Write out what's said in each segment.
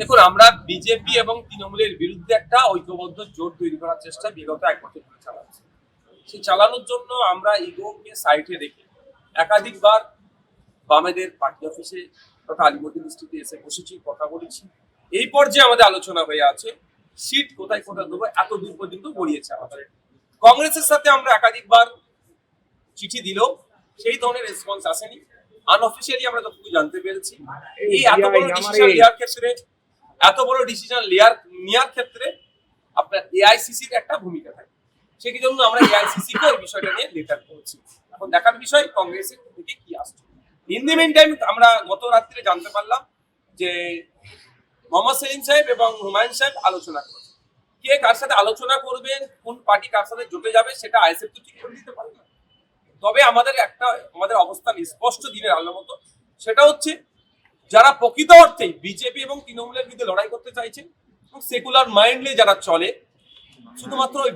দেখুন, আমরা বিজেপি এবং তৃণমূলের বিরুদ্ধে একটা ঐক্যবদ্ধ জোট তৈরি করার চেষ্টা বিগত 1 বছর ধরে চালাচ্ছি। সেই চালানোর জন্য আমরা ইগোকে সাইডে রেখে একাধিকবার বামেদের পার্টি অফিসে তথা আলিমুদ্দিন ডিস্ট্রিক্টে এসে বসেছি, কথা বলেছি। এই পর্যায়ে আমাদের আলোচনা হয়ে আছে সিট কোথায় কোথায় দেবো, এত দূর পর্যন্ত গড়িয়েছে আমাদের। কংগ্রেসের সাথে আমরা একাধিকবার চিঠি দিলেও সেই ধরনের রেসপন্স আসেনি। আনঅফিসিয়ালি আমরা যতটুকু জানতে পেরেছি, এই এত বড় ডিসিশন নেওয়ার ক্ষেত্রে আপনার এআইসিসির একটা ভূমিকা থাকে। সেই জন্য আমরা এআইসিসি কে এই বিষয়টা নিয়ে লেটার করেছি। এখন দেখার বিষয় কংগ্রেসের থেকে কি আসছে। ইন দি মিন টাইম আমরা গত রাত্রে জানতে পারলাম যে মোহাম্মদ সেলিম সাহেব এবং হুমায়ুন সাহেব আলোচনা করছেন। কে কার সাথে আলোচনা করবেন, কোন পার্টি কার সাথে জোটে যাবে, সেটা আইএসএফ তো ঠিক করে দিতে পারে না। তবে আমাদের অবস্থান স্পষ্ট দিনের আলোর মতো, সেটা হচ্ছে যারা প্রকৃত অর্থেই বিজেপি এবং তৃণমূলের বিরুদ্ধে লড়াই করতে চাইছেন এবং সেকুলার মাইন্ডলি যারা চলে, শুধুমাত্র ওই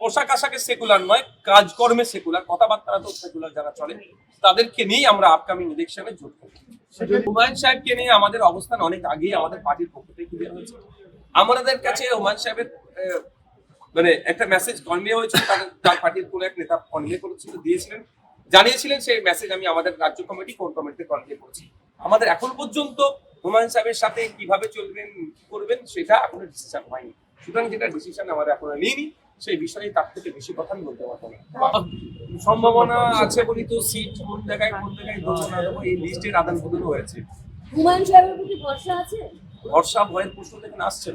পোশাক আশাকে সেকুলার নয়, কাজকর্মে সেকুলার, কথাবার্তা তো সেকুলার যারা চলে, তাদেরকে নিয়েই আমরা আপকামিং ইলেকশনে জোট করব। হুমায়ুন সাহেবকে নিয়ে আমাদের অবস্থান অনেক আগেই আমাদের পার্টির পক্ষ থেকে ক্লিয়ার হয়েছে। আমাদের কাছে হুমায়ুন সাহেবের মানে একটা মেসেজ কনভে হয়েছিল, তার পার্টির কোন এক নেতা কনভে করেছিল, দিয়েছিলেন, জানিয়েছিলেন। সেই মেসেজ আমি আমাদের রাজ্য কমিটি কোন কমিটিতে কনভে করেছি। আমাদের এখন পর্যন্ত হুমায়ুন সাহেবের সাথে কিভাবে চলবেন, কি করবেন, সেটা এখনো ডিসিশন হয়নি। সুতরাং যেটা ডিসিশন আমরা এখনো নিইনি, সেই বিষয়ে তার থেকে বেশি কথা আমি বলতে পারবো না। সম্ভাবনা আছে বলি তো সিট কোন জায়গায় ঘোষণা দেবো, এই লিস্টের আদান প্রদান হয়েছে। হুমায়ুন সাহেবের প্রতি ভরসা আছে? ভরসা ভয়ের প্রশ্ন দেখেন আসছে,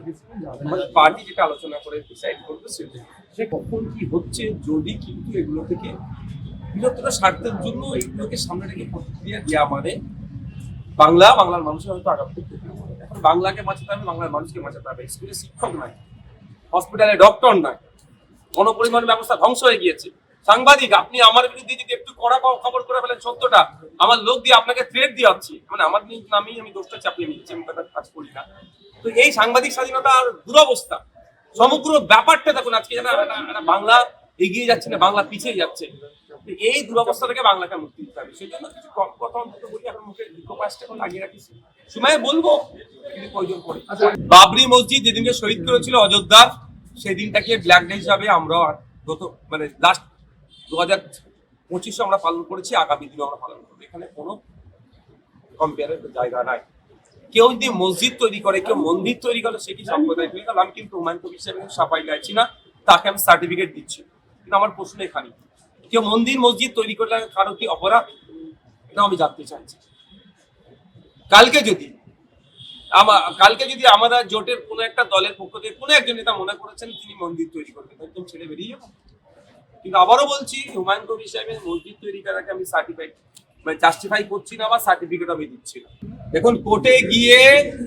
আমাদের পার্টি যেটা আলোচনা করে ডিসাইড করবে সে কখন কি হচ্ছে। যদি কিন্তু এগুলো থেকে বৃহত্তর স্বার্থের জন্য এগুলোকে সামনে রেখে প্রতিক্রিয়া দেওয়া মানে বাংলার মানুষের হয়তো আঘাত করতে পারে। এখন বাংলাকে বাঁচাতে হবে, বাংলার মানুষকে বাঁচাতে হবে। স্কুলে শিক্ষক নয়, হসপিটালে ডক্টর নয়, গণপরিবহন ব্যবস্থা ধ্বংস হয়ে গিয়েছে। সাংবাদিক, আপনি আমার বিরুদ্ধে যদি একটু কড়া খবর করে ফেলেন সত্যটা, আমার লোক দিয়ে আপনাকে থ্রেট দিয়ে হচ্ছে, মানে আমার নামেই আমি দোষটা চাপিয়ে নিচ্ছি, আমি তাদের কাজ করি না। তো এই সাংবাদিক স্বাধীনতার দুরবস্থা, সমগ্র ব্যাপারটা দেখুন আজকে বাংলা এগিয়ে যাচ্ছে না, বাংলা পিছিয়ে যাচ্ছে। এই দুরবস্থা থেকে বাংলাকে মুক্তি দিতে হবে। সেই জন্য কিছু কম কথা অন্তত বলি, এখন মুখে লিখোপাসটা এখন লাগিয়ে রাখিস, সময় বলবো যদি প্রয়োজন পড়ে। বাবরি মসজিদ যেদিনকে শহীদ করেছিল অযোধ্যার, সেই দিনটাকে ব্ল্যাক ডে হিসাবে আমরা গত মানে লাস্ট 2025 আমরা পালন করেছি, আগামী দিনে আমরা পালন করবো। এখানে কোনো কম্পেয়ারের জায়গা নাই। কেউ যদি মসজিদ তৈরি করে, কেউ মন্দির তৈরি করে, সেটি সম্প্রদায় তৈরি করে। আমি কিন্তু হুমায়ুন কবির সাহেবের সাফাই গাইছি না, তাকে আমি সার্টিফিকেট দিচ্ছি, কিন্তু আমার প্রশ্ন এখানে কেউ মন্দির মসজিদ তৈরি করলে কারো কি অপরাধ, এটা আমি জানতে চাইছি। কালকে যদি আমাদের জোটের কোনো একটা দলের পক্ষ থেকে কোনো একজন নেতা মনে করেছেন তিনি মন্দির তৈরি করবেন, একদম ছেড়ে বেরিয়ে যাবো। কিন্তু আবারও বলছি, হুমায়ুন কবির সাহেবের মসজিদ তৈরি করাকে আমি জাস্টিফাই করছি না বা সার্টিফিকেট আমি দিচ্ছি না। দেখুন, কোর্টে গিয়ে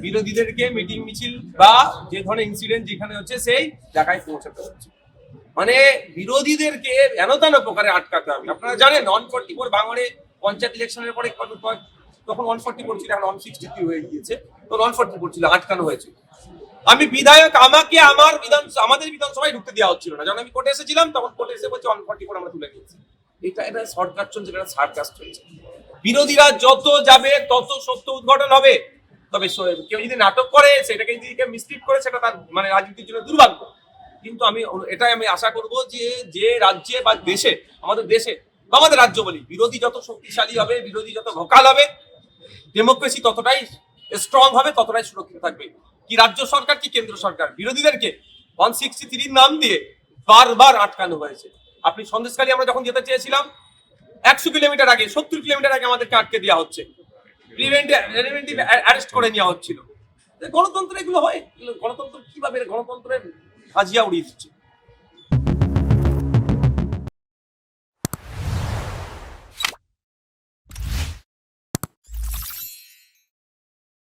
বিরোধীদেরকে মিটিং মিছিল বা যে ধরনের ইনসিডেন্ট যেখানে হচ্ছে সেই জায়গায় পৌঁছাতে হচ্ছে, মানে বিরোধীদেরকে এনতান প্রকারে আটকাতে হবে। আপনারা জানেন 144 ভাঙড়ে পঞ্চায়েত ইলেকশনের পরে তখন 144 ছিল, এখন 163 হয়ে গিয়েছে। তো 144 ছিল, আটকানো হয়েছিল। আমি বিধায়ক, আমাকে আমাদের বিধানসভায় ঢুকতে দেওয়া হচ্ছিল না। যখন আমি কোর্টে এসেছিলাম, তখন কোর্টে এসে বলছে 144 আমরা তুলে নিয়েছি। এটা শর্টকাট চলছে, এটা সার্কাস চলছে। বিরোধীরা যত যাবে তত সত্য উদ্ঘাটন হবে। তবে কেউ যদি নাটক করে, সেটাকে যদি মিসলিড করে, সেটা তার মানে রাজনীতির জন্য দুর্ভাগ্য। কিন্তু আমি আশা করব যে রাজ্যে বা দেশে, আমাদের দেশে বা আমাদের রাজ্য বলি, বিরোধী যত শক্তিশালী হবে, বিরোধী যত ভোকাল হবে, ডেমোক্রেসি ততটাই স্ট্রং হবে, ততটাই সুরক্ষিত থাকবে। কি রাজ্য সরকার কি কেন্দ্র সরকার, বিরোধীদেরকে 163 নাম দিয়ে বারবার আটকানো হয়েছে। আপনি সন্দেশখালী আমরা যখন যেতে চেয়েছিলাম, 100 কিলোমিটার আগে, 70 কিলোমিটার আগে আমাদেরকে আটকে দেওয়া হচ্ছে, প্রিভেন্টিভ অ্যারেস্ট করে নেওয়া হচ্ছিল। গণতন্ত্র এগুলো হয়? গণতন্ত্র কিভাবে, গণতন্ত্রের হাজিয়া উড়িয়ে দিচ্ছে।